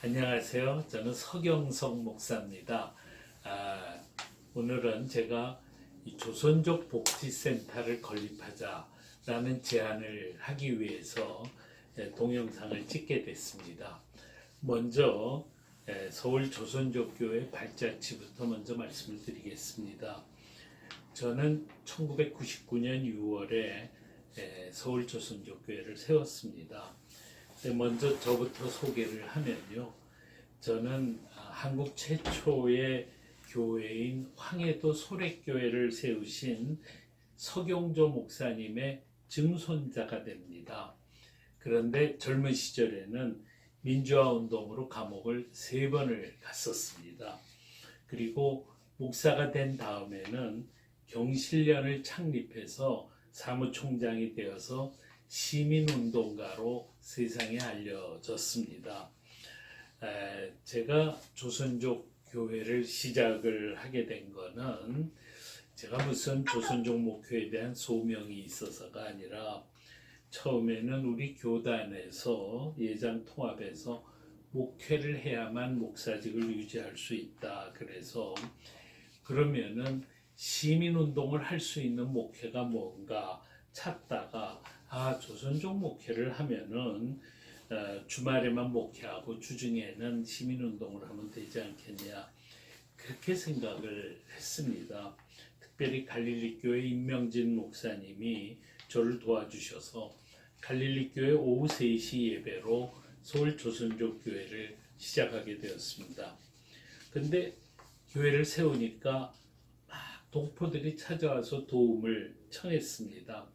안녕하세요. 저는 서경석 목사입니다. 오늘은 제가 이 조선족 복지센터를 건립하자라는 제안을 하기 위해서 동영상을 찍게 됐습니다. 먼저 서울 조선족교회 발자취부터 먼저 말씀을 드리겠습니다. 저는 1999년 6월에 서울 조선족교회를 세웠습니다. 먼저 저부터 소개를 하면요. 저는 한국 최초의 교회인 황해도 소래교회를 세우신 서경조 목사님의 증손자가 됩니다. 그런데 젊은 시절에는 민주화운동으로 감옥을 3번을 갔었습니다. 그리고 목사가 된 다음에는 경실련을 창립해서 사무총장이 되어서 시민운동가로 세상에 알려졌습니다. 제가 조선족 교회를 시작을 하게 된 거는 제가 무슨 조선족 목회에 대한 소명이 있어서가 아니라 처음에는 우리 교단에서 예장 통합에서 목회를 해야만 목사직을 유지할 수 있다. 그래서 그러면은 시민운동을 할 수 있는 목회가 뭔가 찾다가 조선족 목회를 하면은 주말에만 목회하고 주중에는 시민운동을 하면 되지 않겠냐, 그렇게 생각을 했습니다. 특별히 갈릴리교회 임명진 목사님이 저를 도와주셔서 갈릴리교회 오후 3시 예배로 서울 조선족 교회를 시작하게 되었습니다. 근데 교회를 세우니까 동포들이 찾아와서 도움을 청했습니다.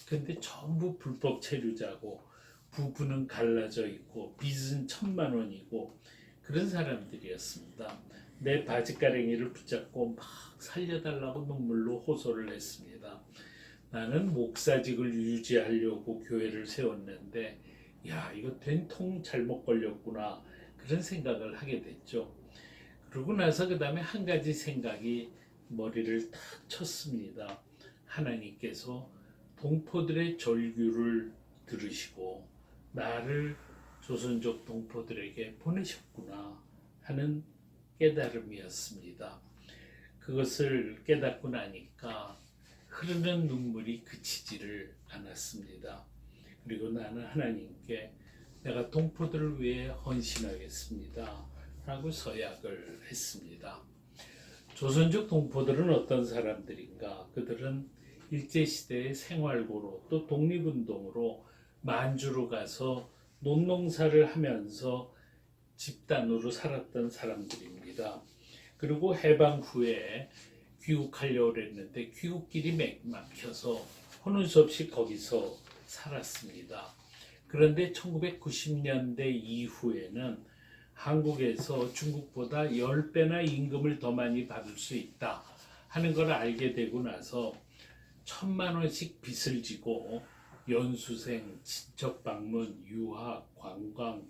근데 전부 불법 체류자고 부부는 갈라져 있고 빚은 1,000만 원이고 그런 사람들이었습니다. 내 바지가랭이를 붙잡고 막 살려달라고 눈물로 호소를 했습니다. 나는 목사직을 유지하려고 교회를 세웠는데 이거 된통 잘못 걸렸구나, 그런 생각을 하게 됐죠. 그러고 나서 그 다음에 한 가지 생각이 머리를 탁 쳤습니다. 하나님께서 동포들의 절규를 들으시고 나를 조선족 동포들에게 보내셨구나 하는 깨달음이었습니다. 그것을 깨닫고 나니까 흐르는 눈물이 그치지를 않았습니다. 그리고 나는 하나님께 내가 동포들을 위해 헌신하겠습니다 라고 서약을 했습니다. 조선족 동포들은 어떤 사람들인가? 그들은 일제시대의 생활고로 또 독립운동으로 만주로 가서 논농사를 하면서 집단으로 살았던 사람들입니다. 그리고 해방 후에 귀국하려고 했는데 귀국길이 막혀서 하는 수 없이 거기서 살았습니다. 그런데 1990년대 이후에는 한국에서 중국보다 10배나 임금을 더 많이 받을 수 있다 하는 걸 알게 되고 나서 1,000만 원씩 빚을 지고 연수생, 친척 방문, 유학, 관광,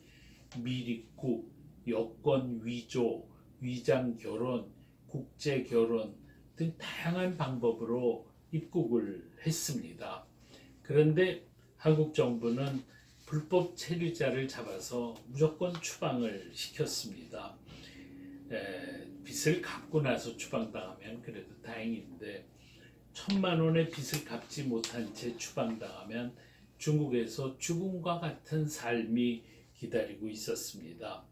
미립국, 여권 위조, 위장 결혼, 국제 결혼 등 다양한 방법으로 입국을 했습니다. 그런데 한국 정부는 불법 체류자를 잡아서 무조건 추방을 시켰습니다. 빚을 갚고 나서 추방당하면 그래도 다행인데 1,000만 원의 빚을 갚지 못한 채 추방당하면 중국에서 죽음과 같은 삶이 기다리고 있었습니다.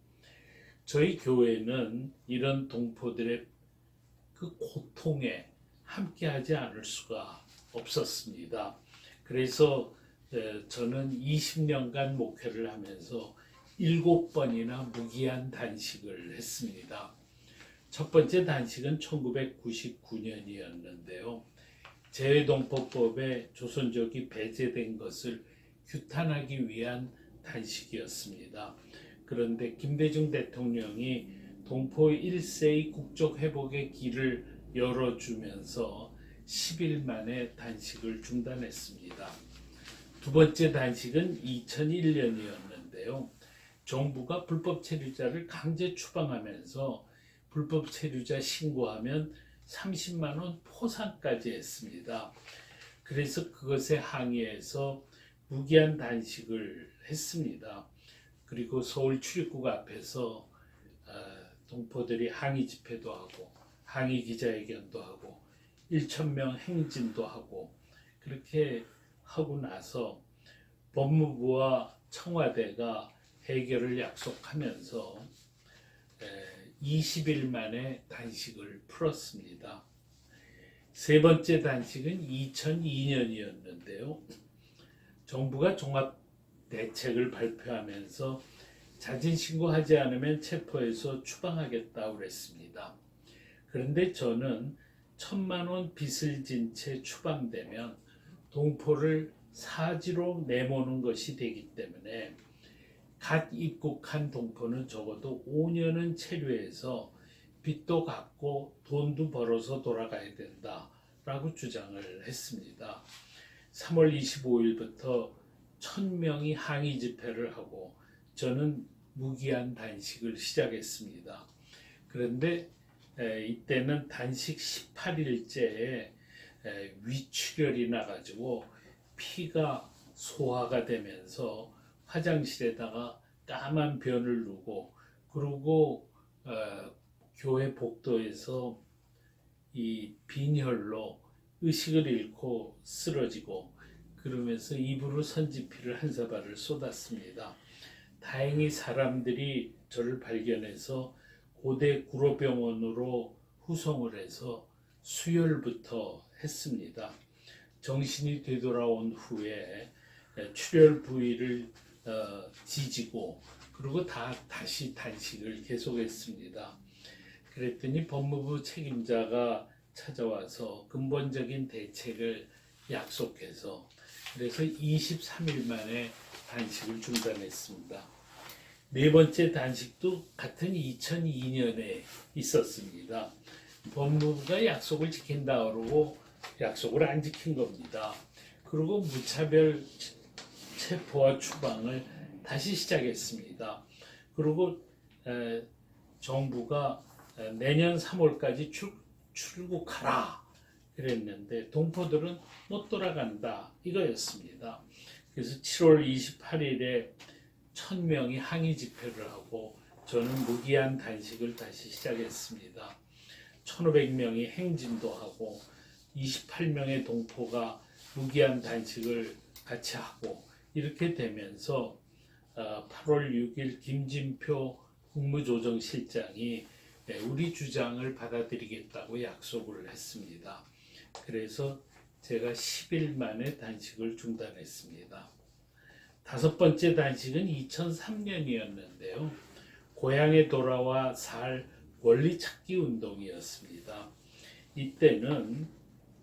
저희 교회는 이런 동포들의 그 고통에 함께하지 않을 수가 없었습니다. 그래서 저는 20년간 목회를 하면서 7번이나 무기한 단식을 했습니다. 첫 번째 단식은 1999년이었는데요. 재외동포법에 조선족이 배제된 것을 규탄하기 위한 단식이었습니다. 그런데 김대중 대통령이 동포 1세의 국적 회복의 길을 열어주면서 10일 만에 단식을 중단했습니다. 두 번째 단식은 2001년이었는데요. 정부가 불법 체류자를 강제 추방하면서 불법 체류자 신고하면 30만 원 포상까지 했습니다. 그래서 그것에 항의해서 무기한 단식을 했습니다. 그리고 서울 출입국 앞에서 동포들이 항의 집회도 하고 항의 기자회견도 하고 1,000명 행진도 하고 그렇게 하고 나서 법무부와 청와대가 해결을 약속하면서 20일 만에 단식을 풀었습니다. 세 번째 단식은 2002년이었는데요. 정부가 종합 대책을 발표하면서 자진 신고하지 않으면 체포해서 추방하겠다고 그랬습니다. 그런데 저는 1,000만 원 빚을 진 채 추방되면 동포를 사지로 내모는 것이 되기 때문에 갓 입국한 동포는 적어도 5년은 체류해서 빚도 갚고 돈도 벌어서 돌아가야 된다라고 주장을 했습니다. 3월 25일부터 1,000명이 항의 집회를 하고 저는 무기한 단식을 시작했습니다. 그런데 이때는 단식 18일째에 위출혈이 나가지고 피가 소화가 되면서 화장실에다가 까만 변을 누고 그리고 교회 복도에서 이 빈혈로 의식을 잃고 쓰러지고 그러면서 입으로 선지피를 한 사발을 쏟았습니다. 다행히 사람들이 저를 발견해서 고대 구로병원으로 후송을 해서 수혈부터 했습니다. 정신이 되돌아온 후에 출혈 부위를 지지고 그리고 다시 단식을 계속했습니다. 그랬더니 법무부 책임자가 찾아와서 근본적인 대책을 약속해서 그래서 23일 만에 단식을 중단했습니다. 네 번째 단식도 같은 2002년에 있었습니다. 법무부가 약속을 지킨다 그러고 약속을 안 지킨 겁니다. 그리고 무차별 체포와 추방을 다시 시작했습니다. 그리고 정부가 내년 3월까지 출국하라 그랬는데 동포들은 못 돌아간다 이거였습니다. 그래서 7월 28일에 1,000명이 항의 집회를 하고 저는 무기한 단식을 다시 시작했습니다. 1,500명이 행진도 하고 28명의 동포가 무기한 단식을 같이 하고 이렇게 되면서 8월 6일 김진표 국무조정실장이 우리 주장을 받아들이겠다고 약속을 했습니다. 그래서 제가 10일 만에 단식을 중단했습니다. 다섯 번째 단식은 2003년이었는데요. 고향에 돌아와 살 원리 찾기 운동이었습니다. 이때는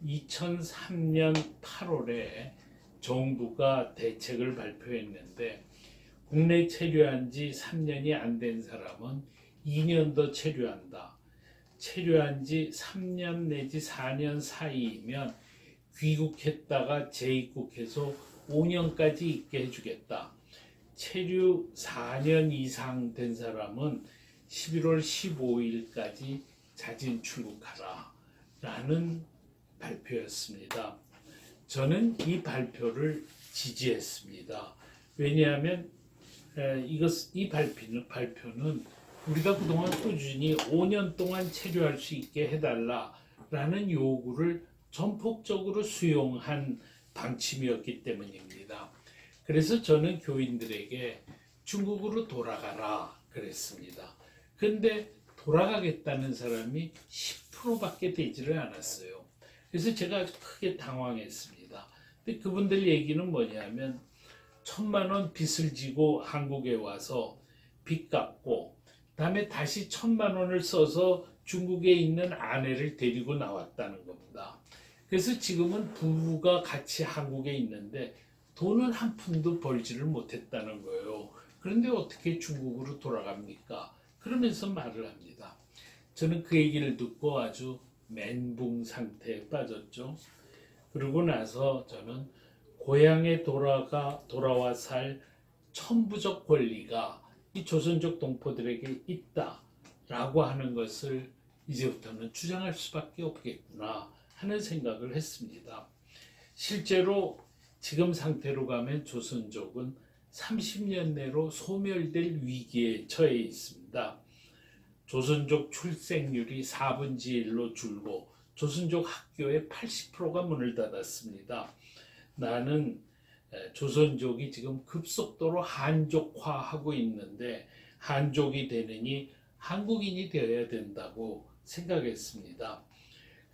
2003년 8월에 정부가 대책을 발표했는데 국내 체류한 지 3년이 안 된 사람은 2년 더 체류한다. 체류한 지 3년 내지 4년 사이이면 귀국했다가 재입국해서 5년까지 있게 해주겠다. 체류 4년 이상 된 사람은 11월 15일까지 자진 출국하라 라는 발표였습니다. 저는 이 발표를 지지했습니다. 왜냐하면 이 발표는 우리가 그동안 꾸준히 5년 동안 체류할 수 있게 해달라라는 요구를 전폭적으로 수용한 방침이었기 때문입니다. 그래서 저는 교인들에게 중국으로 돌아가라 그랬습니다. 근데 돌아가겠다는 사람이 10%밖에 되지를 않았어요. 그래서 제가 아주 크게 당황했습니다. 근데 그분들 얘기는 뭐냐면 1,000만 원 빚을 지고 한국에 와서 빚 갚고 다음에 다시 1,000만 원을 써서 중국에 있는 아내를 데리고 나왔다는 겁니다. 그래서 지금은 부부가 같이 한국에 있는데 돈을 한 푼도 벌지를 못했다는 거예요. 그런데 어떻게 중국으로 돌아갑니까? 그러면서 말을 합니다. 저는 그 얘기를 듣고 아주 멘붕 상태에 빠졌죠. 그러고 나서 저는 고향에 돌아와 살 천부적 권리가 이 조선족 동포들에게 있다라고 하는 것을 이제부터는 주장할 수밖에 없겠구나 하는 생각을 했습니다. 실제로 지금 상태로 가면 조선족은 30년 내로 소멸될 위기에 처해 있습니다. 조선족 출생률이 4분의 1로 줄고 조선족 학교의 80%가 문을 닫았습니다. 나는 조선족이 지금 급속도로 한족화하고 있는데 한족이 되느니 한국인이 되어야 된다고 생각했습니다.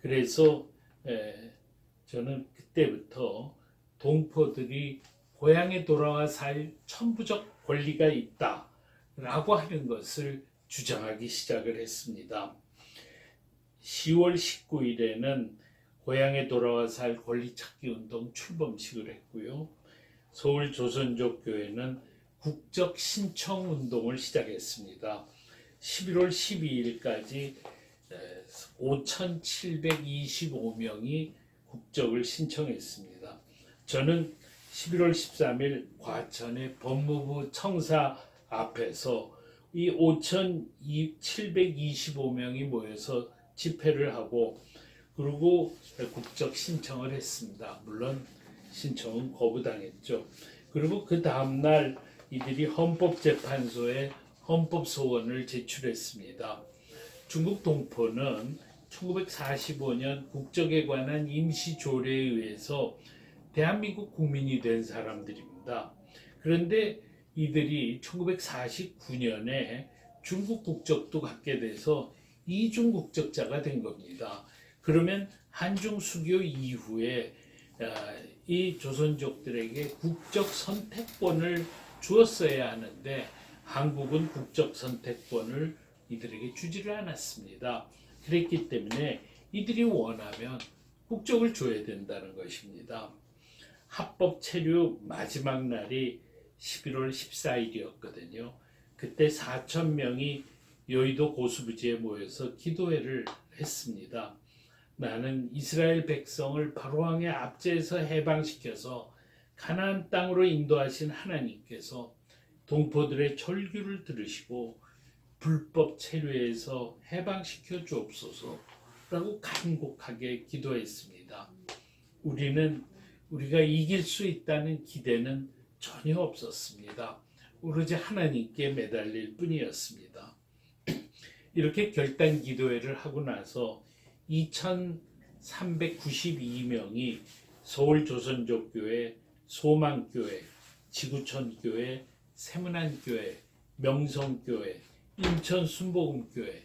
그래서 저는 그때부터 동포들이 고향에 돌아와 살 천부적 권리가 있다라고 하는 것을 주장하기 시작을 했습니다. 10월 19일에는 고향에 돌아와 살 권리찾기 운동 출범식을 했고요. 서울 조선족 교회는 국적 신청 운동을 시작했습니다. 11월 12일까지 5,725명이 국적을 신청했습니다. 저는 11월 13일 과천의 법무부 청사 앞에서 이 5,725명이 모여서 집회를 하고 그리고 국적 신청을 했습니다. 물론 신청은 거부당했죠. 그리고 그 다음날 이들이 헌법재판소에 헌법소원을 제출했습니다. 중국 동포는 1945년 국적에 관한 임시조례에 의해서 대한민국 국민이 된 사람들입니다. 그런데 이들이 1949년에 중국 국적도 갖게 돼서 이중 국적자가 된 겁니다. 그러면 한중 수교 이후에 이 조선족들에게 국적 선택권을 주었어야 하는데 한국은 국적 선택권을 이들에게 주지를 않았습니다. 그랬기 때문에 이들이 원하면 국적을 줘야 된다는 것입니다. 합법 체류 마지막 날이 11월 14일이었거든요. 그때 4,000명이 여의도 고수부지에 모여서 기도회를 했습니다. 나는 이스라엘 백성을 바로왕의 압제에서 해방시켜서 가나안 땅으로 인도하신 하나님께서 동포들의 절규를 들으시고 불법 체류에서 해방시켜 주옵소서라고 간곡하게 기도했습니다. 우리가 이길 수 있다는 기대는 전혀 없었습니다. 오로지 하나님께 매달릴 뿐이었습니다. 이렇게 결단 기도회를 하고 나서 2,392명이 서울조선족교회, 소망교회, 지구촌교회, 세문안교회, 명성교회, 인천순복음교회,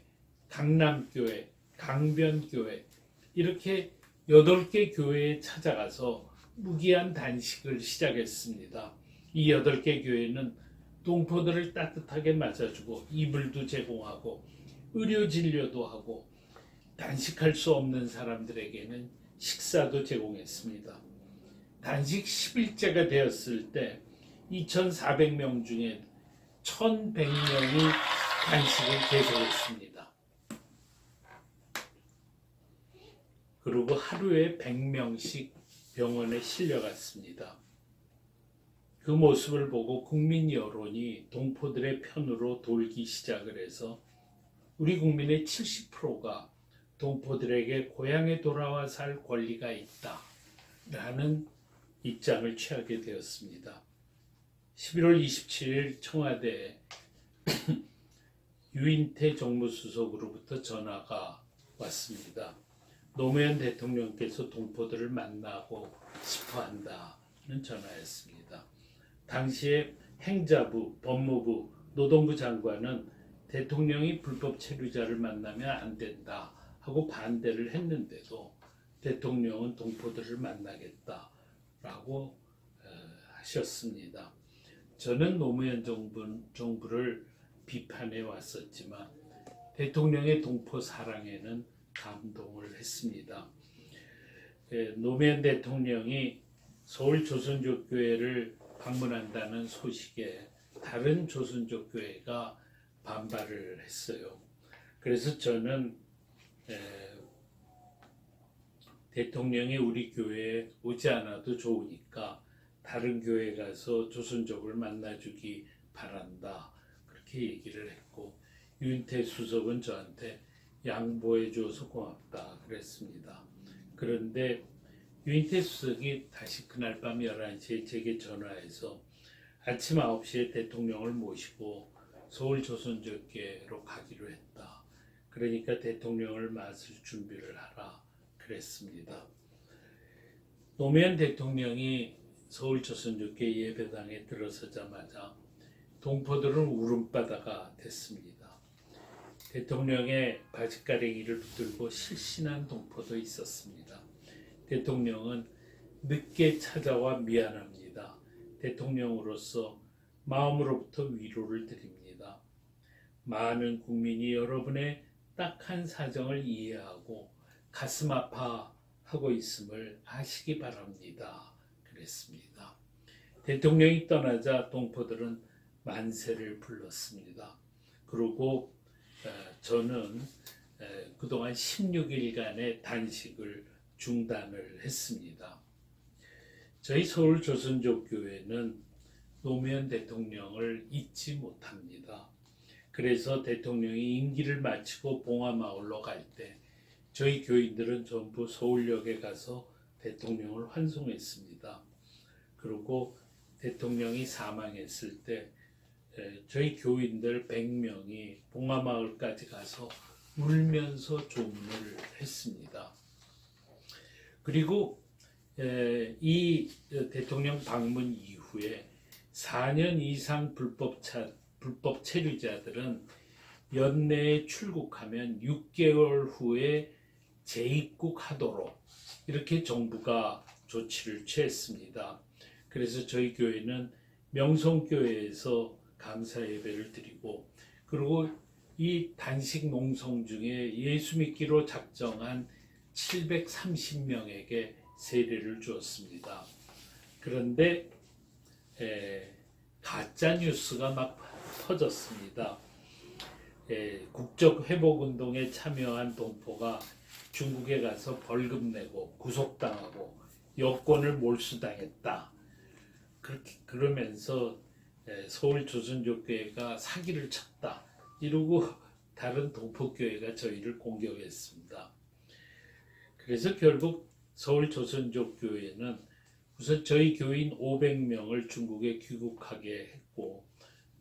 강남교회, 강변교회 이렇게 8개 교회에 찾아가서 무기한 단식을 시작했습니다. 이 8개 교회는 동포들을 따뜻하게 맞아주고 이불도 제공하고 의료 진료도 하고 단식할 수 없는 사람들에게는 식사도 제공했습니다. 단식 10일째가 되었을 때 2,400명 중에 1,100명이 단식을 계속했습니다. 그리고 하루에 100명씩 병원에 실려갔습니다. 그 모습을 보고 국민 여론이 동포들의 편으로 돌기 시작을 해서 우리 국민의 70%가 동포들에게 고향에 돌아와 살 권리가 있다라는 입장을 취하게 되었습니다. 11월 27일 청와대에 유인태 정무수석으로부터 전화가 왔습니다. 노무현 대통령께서 동포들을 만나고 싶어 한다는 전화였습니다. 당시에 행자부, 법무부, 노동부 장관은 대통령이 불법 체류자를 만나면 안 된다 하고 반대를 했는데도 대통령은 동포들을 만나겠다라고 하셨습니다. 저는 노무현 정부를 비판해 왔었지만 대통령의 동포 사랑에는 감동을 했습니다. 노무현 대통령이 서울 조선족교회를 방문한다는 소식에 다른 조선족교회가 반발을 했어요. 그래서 저는 대통령이 우리 교회에 오지 않아도 좋으니까 다른 교회 가서 조선족을 만나주기 바란다. 그렇게 얘기를 했고 유인태 수석은 저한테 양보해 줘서 고맙다 그랬습니다. 그런데 유인태 수석이 다시 그날 밤 11시에 제게 전화해서 아침 9시에 대통령을 모시고 서울 조선족교회로 가기로 했다. 그러니까 대통령을 맞을 준비를 하라 그랬습니다. 노무현 대통령이 서울 조선족교회 예배당에 들어서자마자 동포들은 울음바다가 됐습니다. 대통령의 바짓가랭이를 붙들고 실신한 동포도 있었습니다. 대통령은 늦게 찾아와 미안합니다. 대통령으로서 마음으로부터 위로를 드립니다. 많은 국민이 여러분의 딱한 사정을 이해하고 가슴 아파하고 있음을 아시기 바랍니다. 그랬습니다. 대통령이 떠나자 동포들은 만세를 불렀습니다. 그리고 저는 그동안 16일간의 단식을 중단을 했습니다. 저희 서울 조선족교회는 노무현 대통령을 잊지 못합니다. 그래서 대통령이 임기를 마치고 봉화마을로 갈 때 저희 교인들은 전부 서울역에 가서 대통령을 환송했습니다. 그리고 대통령이 사망했을 때 저희 교인들 100명이 봉화마을까지 가서 울면서 조문을 했습니다. 그리고 이 대통령 방문 이후에 4년 이상 불법 체류자들은 연내에 출국하면 6개월 후에 재입국하도록 이렇게 정부가 조치를 취했습니다. 그래서 저희 교회는 명성교회에서 감사 예배를 드리고, 그리고 이 단식 농성 중에 예수 믿기로 작정한 730명에게 세례를 주었습니다. 그런데 가짜 뉴스가 막 터졌습니다. 국적 회복 운동에 참여한 동포가 중국에 가서 벌금 내고 구속당하고 여권을 몰수당했다. 그러면서 서울 조선족교회가 사기를 쳤다. 이러고 다른 동포교회가 저희를 공격했습니다. 그래서 결국 서울 조선족교회는 우선 저희 교인 500명을 중국에 귀국하게 했고,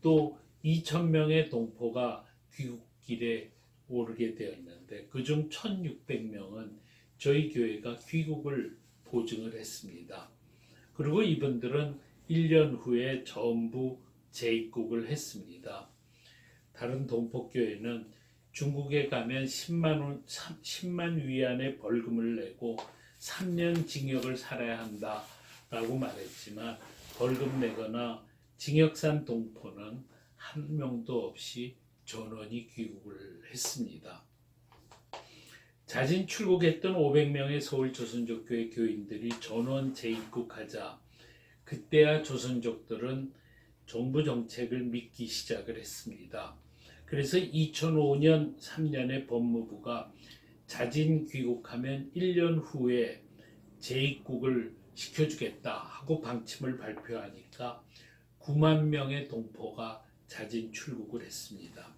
또 2,000명의 동포가 귀국길에 오르게 되었는데 그중 1,600명은 저희 교회가 귀국을 보증을 했습니다. 그리고 이분들은 1년 후에 전부 재입국을 했습니다. 다른 동포교회는 중국에 가면 10만 위안의 벌금을 내고 3년 징역을 살아야 한다라고 말했지만 벌금 내거나 징역 산 동포는 한 명도 없이 전원이 귀국을 했습니다. 자진 출국했던 500명의 서울 조선족교회 교인들이 전원 재입국하자 그때야 조선족들은 정부 정책을 믿기 시작을 했습니다. 그래서 2005년 3년에 법무부가 자진 귀국하면 1년 후에 재입국을 시켜주겠다 하고 방침을 발표하니까 9만 명의 동포가 자진 출국을 했습니다.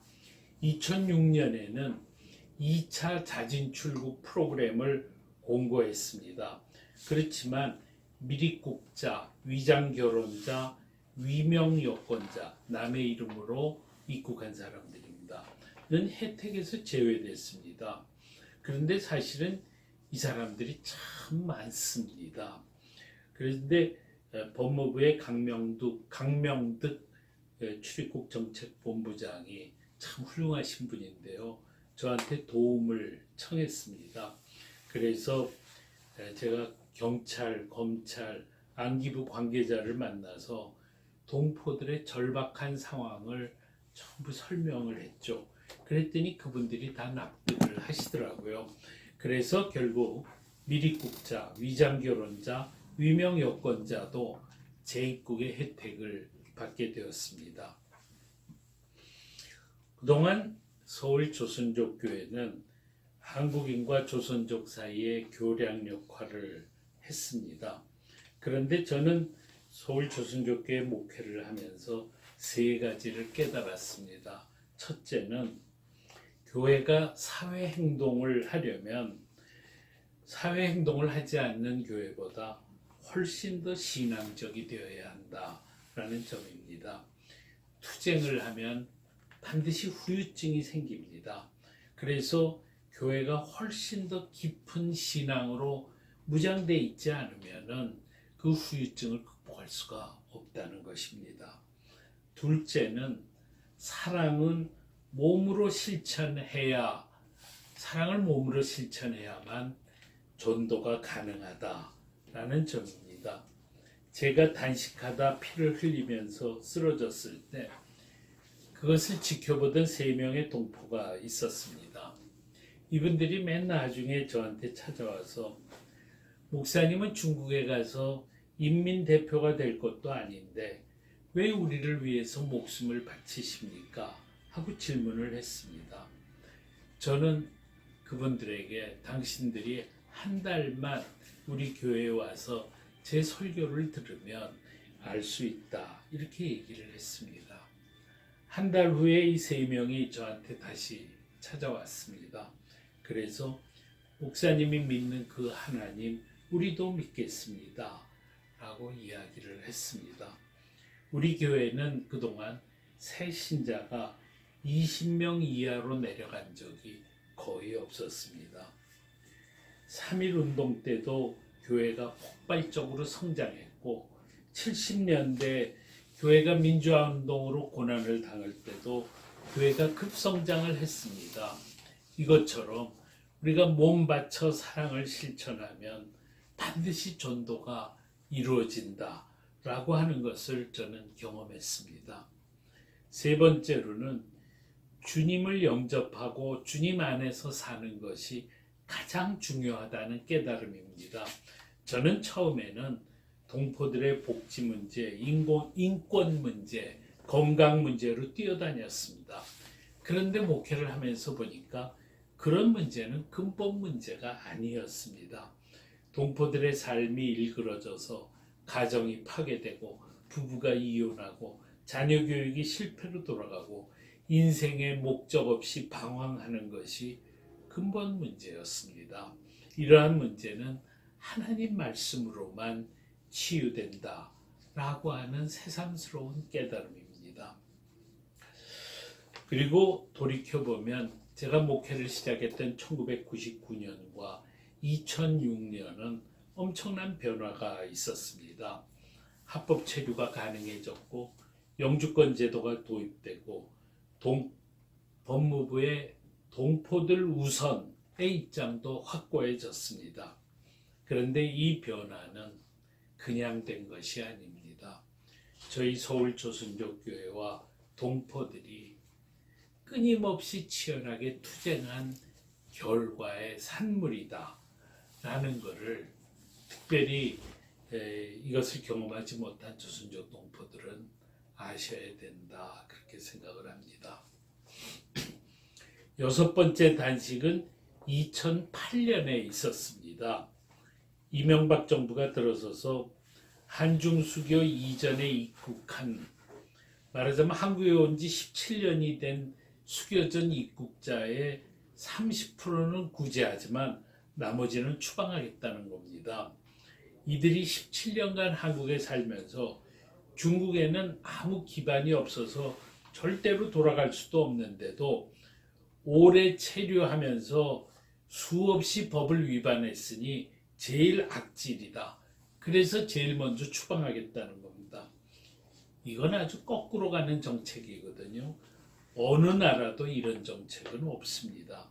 2006년에는 2차 자진 출국 프로그램을 공고했습니다. 그렇지만 미립국자, 위장결혼자, 위명여권자, 남의 이름으로 입국한 사람들입니다. 는 혜택에서 제외됐습니다. 그런데 사실은 이 사람들이 참 많습니다. 그런데 법무부의 강명득 출입국 정책본부장이 참 훌륭하신 분인데요. 저한테 도움을 청했습니다. 그래서 제가 경찰, 검찰, 안기부 관계자를 만나서 동포들의 절박한 상황을 전부 설명을 했죠. 그랬더니 그분들이 다 납득을 하시더라고요. 그래서 결국 미립국자, 위장결혼자, 위명여권자도 재입국의 혜택을 받게 되었습니다. 그동안 서울 조선족교회는 한국인과 조선족 사이의 교량 역할을 했습니다. 그런데 저는 서울 조선족교회 목회를 하면서 세 가지를 깨달았습니다. 첫째는 교회가 사회행동을 하려면 사회행동을 하지 않는 교회보다 훨씬 더 신앙적이 되어야 한다 점입니다. 투쟁을 하면 반드시 후유증이 생깁니다. 그래서 교회가 훨씬 더 깊은 신앙으로 무장돼 있지 않으면은 그 후유증을 극복할 수가 없다는 것입니다. 둘째는 사랑은 사랑을 몸으로 실천해야만 전도가 가능하다라는 점입니다. 제가 단식하다 피를 흘리면서 쓰러졌을 때 그것을 지켜보던 3명의 동포가 있었습니다. 이분들이 맨 나중에 저한테 찾아와서 목사님은 중국에 가서 인민대표가 될 것도 아닌데 왜 우리를 위해서 목숨을 바치십니까? 하고 질문을 했습니다. 저는 그분들에게 당신들이 한 달만 우리 교회에 와서 제 설교를 들으면 알 수 있다. 이렇게 얘기를 했습니다. 한 달 후에 이 3명이 저한테 다시 찾아왔습니다. 그래서 목사님이 믿는 그 하나님 우리도 믿겠습니다. 라고 이야기를 했습니다. 우리 교회는 그동안 새 신자가 20명 이하로 내려간 적이 거의 없었습니다. 3.1 운동 때도 교회가 폭발적으로 성장했고 70년대 교회가 민주화 운동으로 고난을 당할 때도 교회가 급성장을 했습니다. 이것처럼 우리가 몸 바쳐 사랑을 실천하면 반드시 전도가 이루어진다라고 하는 것을 저는 경험했습니다. 세 번째로는 주님을 영접하고 주님 안에서 사는 것이 가장 중요하다는 깨달음입니다. 저는 처음에는 동포들의 복지 문제, 인권 문제, 건강 문제로 뛰어다녔습니다. 그런데 목회를 하면서 보니까 그런 문제는 근본 문제가 아니었습니다. 동포들의 삶이 일그러져서 가정이 파괴되고 부부가 이혼하고 자녀 교육이 실패로 돌아가고 인생의 목적 없이 방황하는 것이 근본 문제였습니다. 이러한 문제는 하나님 말씀으로만 치유된다라고 하는 새삼스러운 깨달음입니다. 그리고 돌이켜보면 제가 목회를 시작했던 1999년과 2006년은 엄청난 변화가 있었습니다. 합법 체류가 가능해졌고 영주권 제도가 도입되고 법무부의 동포들 우선의 입장도 확고해졌습니다. 그런데 이 변화는 그냥 된 것이 아닙니다. 저희 서울조선족교회와 동포들이 끊임없이 치열하게 투쟁한 결과의 산물이다 라는 것을 특별히 이것을 경험하지 못한 조선족 동포들은 아셔야 된다 그렇게 생각을 합니다. 6번째 단식은 2008년에 있었습니다. 이명박 정부가 들어서서 한중수교 이전에 입국한 말하자면 한국에 온 지 17년이 된 수교전 입국자의 30%는 구제하지만 나머지는 추방하겠다는 겁니다. 이들이 17년간 한국에 살면서 중국에는 아무 기반이 없어서 절대로 돌아갈 수도 없는데도 오래 체류하면서 수없이 법을 위반했으니 제일 악질이다. 그래서 제일 먼저 추방하겠다는 겁니다. 이건 아주 거꾸로 가는 정책이거든요. 어느 나라도 이런 정책은 없습니다.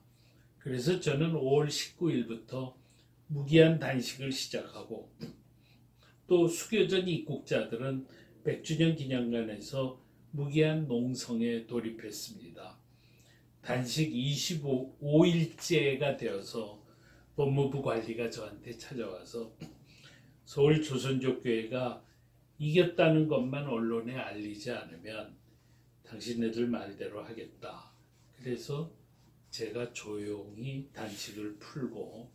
그래서 저는 5월 19일부터 무기한 단식을 시작하고 또 수교전 입국자들은 100주년 기념관에서 무기한 농성에 돌입했습니다. 단식 25일째가 되어서 법무부 관리가 저한테 찾아와서 서울 조선족교회가 이겼다는 것만 언론에 알리지 않으면 당신네들 말대로 하겠다. 그래서 제가 조용히 단식을 풀고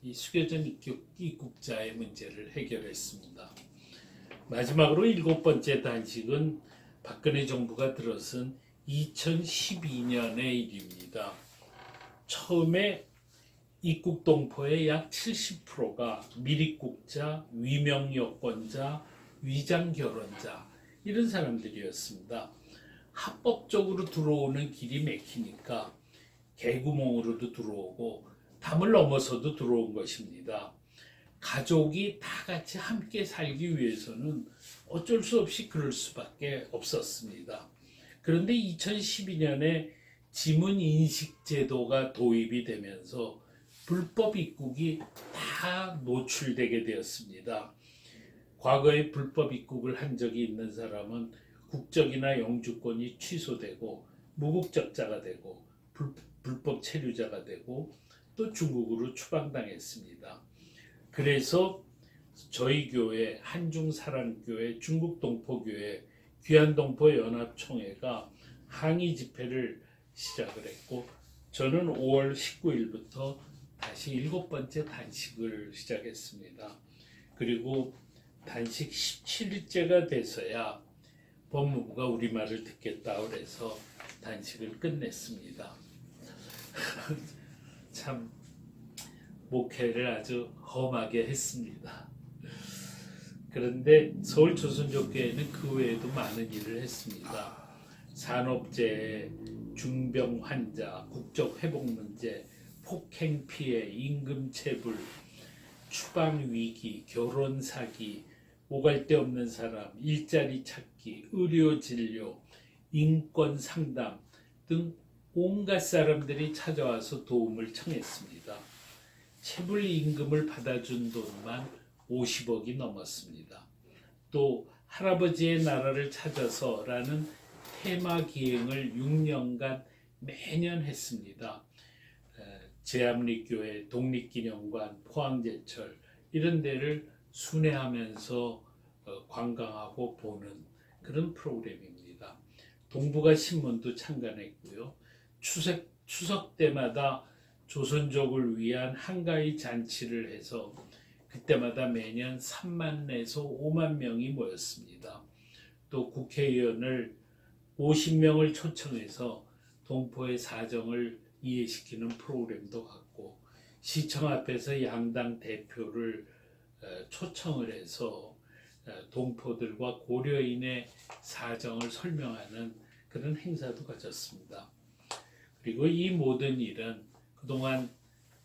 이 수교전 입국자의 문제를 해결했습니다. 마지막으로 7번째 단식은 박근혜 정부가 들어선 2012년의 일입니다. 처음에 입국 동포의 약 70%가 미입국자, 위명 여권자, 위장 결혼자 이런 사람들이었습니다. 합법적으로 들어오는 길이 막히니까 개구멍으로도 들어오고 담을 넘어서도 들어온 것입니다. 가족이 다 같이 함께 살기 위해서는 어쩔 수 없이 그럴 수밖에 없었습니다. 그런데 2012년에 지문 인식 제도가 도입이 되면서 불법 입국이 다 노출되게 되었습니다. 과거에 불법 입국을 한 적이 있는 사람은 국적이나 영주권이 취소되고 무국적자가 되고 불법 체류자가 되고 또 중국으로 추방당했습니다. 그래서 저희 교회 한중사랑교회 중국동포교회 귀한동포연합총회가 항의 집회를 시작을 했고 저는 5월 19일부터 다시 7번째 단식을 시작했습니다. 그리고 단식 17일째가 돼서야 법무부가 우리 말을 듣겠다 그래서 단식을 끝냈습니다. 참 목회를 아주 험하게 했습니다. 그런데 서울조선족교회는 그 외에도 많은 일을 했습니다. 산업재해, 중병 환자, 국적 회복 문제, 폭행 피해, 임금 체불, 추방 위기, 결혼 사기, 오갈 데 없는 사람, 일자리 찾기, 의료 진료, 인권 상담 등 온갖 사람들이 찾아와서 도움을 청했습니다. 체불 임금을 받아준 돈만 50억이 넘었습니다. 또 할아버지의 나라를 찾아서라는 테마 기행을 6년간 매년 했습니다. 제암리교회, 독립기념관, 포항제철 이런 데를 순회하면서 관광하고 보는 그런 프로그램입니다. 동북아 신문도 참관했고요. 추석 때마다 조선족을 위한 한가위 잔치를 해서 그때마다 매년 3만 내에서 5만 명이 모였습니다. 또 국회의원을 50명을 초청해서 동포의 사정을 이해시키는 프로그램도 갖고 시청 앞에서 양당 대표를 초청을 해서 동포들과 고려인의 사정을 설명하는 그런 행사도 가졌습니다. 그리고 이 모든 일은 그동안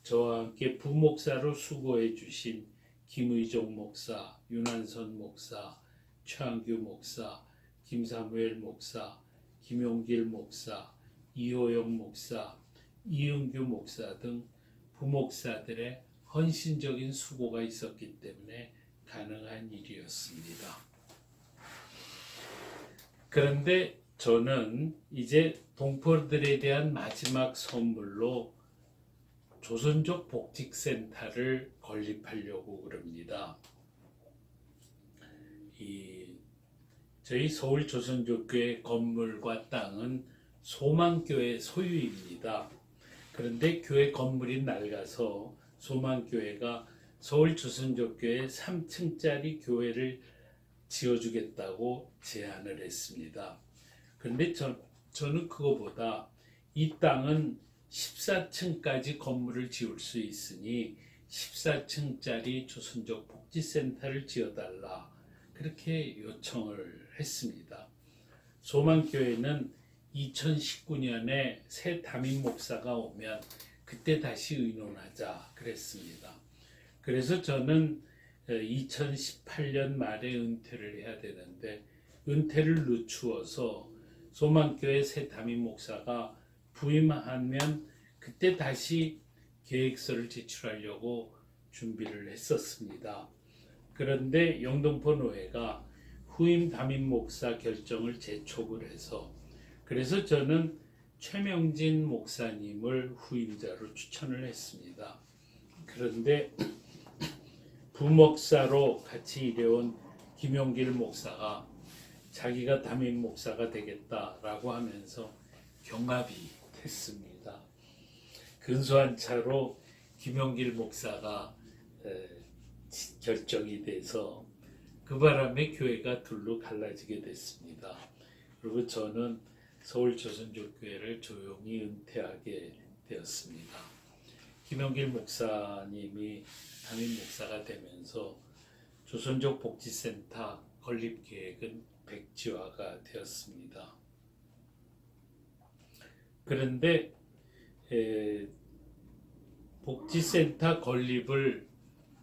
저와 함께 부목사로 수고해 주신 김의종 목사, 윤한선 목사, 최한규 목사, 김사무엘 목사, 김용길 목사, 이호영 목사, 이은규 목사 등 부목사들의 헌신적인 수고가 있었기 때문에 가능한 일이었습니다. 그런데 저는 이제 동포들에 대한 마지막 선물로 조선족 복직센터를 건립하려고 그럽니다. 저희 서울 조선족교회 건물과 땅은 소망교회 소유입니다. 그런데 교회 건물이 낡아서 소망교회가 서울 조선족교회 3층짜리 교회를 지어주겠다고 제안을 했습니다. 그런데 저는 그거보다 이 땅은 14층까지 건물을 지을 수 있으니 14층짜리 조선족 복지센터를 지어달라 그렇게 요청을 했습니다. 소망교회는 2019년에 새 담임 목사가 오면 그때 다시 의논하자 그랬습니다. 그래서 저는 2018년 말에 은퇴를 해야 되는데 은퇴를 늦추어서 소망교회 새 담임 목사가 부임하면 그때 다시 계획서를 제출하려고 준비를 했었습니다. 그런데 영등포 노회가 후임 담임 목사 결정을 재촉을 해서 그래서 저는 최명진 목사님을 후임자로 추천을 했습니다. 그런데 부목사로 같이 일해온 김용길 목사가 자기가 담임 목사가 되겠다라고 하면서 경합이 됐습니다. 근소한 차로 김용길 목사가 결정이 돼서 그 바람에 교회가 둘로 갈라지게 됐습니다. 그리고 저는 서울조선족교회를 조용히 은퇴하게 되었습니다. 김용길 목사님이 담임 목사가 되면서 조선족 복지센터 건립 계획은 백지화가 되었습니다. 그런데 복지센터 건립을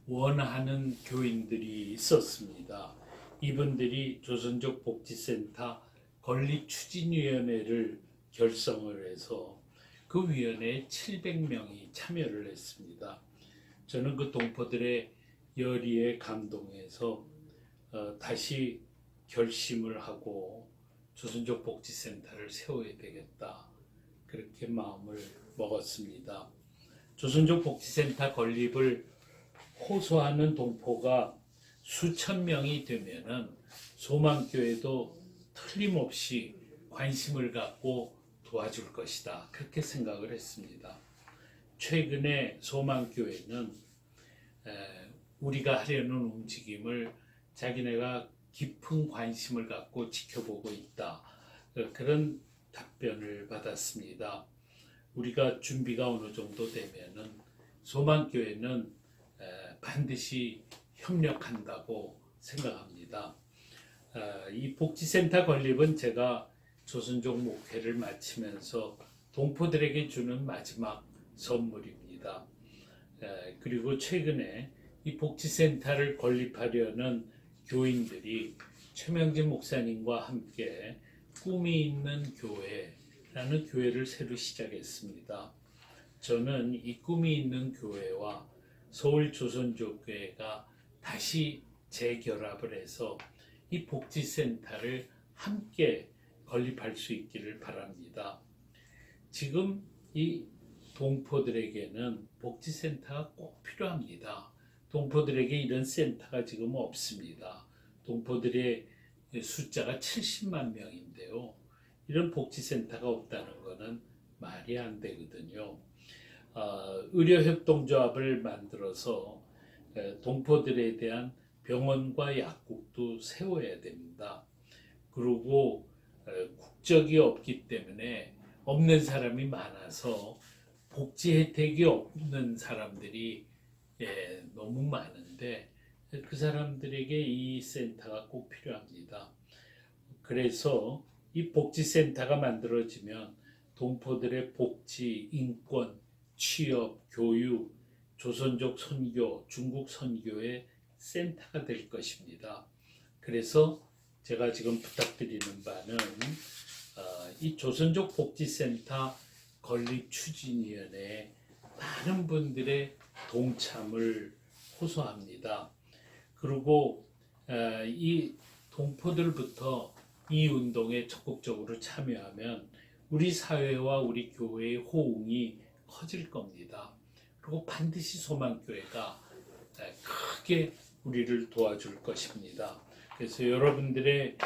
원하는 교인들이 있었습니다. 이분들이 조선족 복지센터 건립추진위원회를 결성을 해서 그 위원회에 700명이 참여를 했습니다. 저는 그 동포들의 열의에 감동해서 다시 결심을 하고 조선족 복지센터를 세워야 되겠다. 그렇게 마음을 먹었습니다. 조선족 복지센터 건립을 호소하는 동포가 수천 명이 되면은 소망교회도 틀림없이 관심을 갖고 도와줄 것이다. 그렇게 생각을 했습니다. 최근에 소망교회는 우리가 하려는 움직임을 자기네가 깊은 관심을 갖고 지켜보고 있다. 그런 답변을 받았습니다. 우리가 준비가 어느 정도 되면은 소망교회는 반드시 협력한다고 생각합니다. 이 복지센터 건립은 제가 조선족 목회를 마치면서 동포들에게 주는 마지막 선물입니다. 그리고 최근에 이 복지센터를 건립하려는 교인들이 최명진 목사님과 함께 꿈이 있는 교회라는 교회를 새로 시작했습니다. 저는 이 꿈이 있는 교회와 서울 조선족교회가 다시 재결합을 해서 이 복지센터를 함께 건립할 수 있기를 바랍니다. 지금 이 동포들에게는 복지센터가 꼭 필요합니다. 동포들에게 이런 센터가 지금 없습니다. 동포들의 숫자가 70만 명인데요. 이런 복지센터가 없다는 것은 말이 안 되거든요. 의료협동조합을 만들어서 동포들에 대한 병원과 약국도 세워야 됩니다. 그리고 국적이 없기 때문에 없는 사람이 많아서 복지 혜택이 없는 사람들이 너무 많은데 그 사람들에게 이 센터가 꼭 필요합니다. 그래서 이 복지센터가 만들어지면 동포들의 복지, 인권, 취업, 교육, 조선족 선교, 중국 선교의 센터가 될 것입니다. 그래서 제가 지금 부탁드리는 바는 이 조선족 복지센터 건립 추진위원회에 많은 분들의 동참을 호소합니다. 그리고 이 동포들부터 이 운동에 적극적으로 참여하면 우리 사회와 우리 교회의 호응이 커질 겁니다. 그리고 반드시 소망교회가 크게 우리를 도와줄 것입니다. 그래서 여러분들의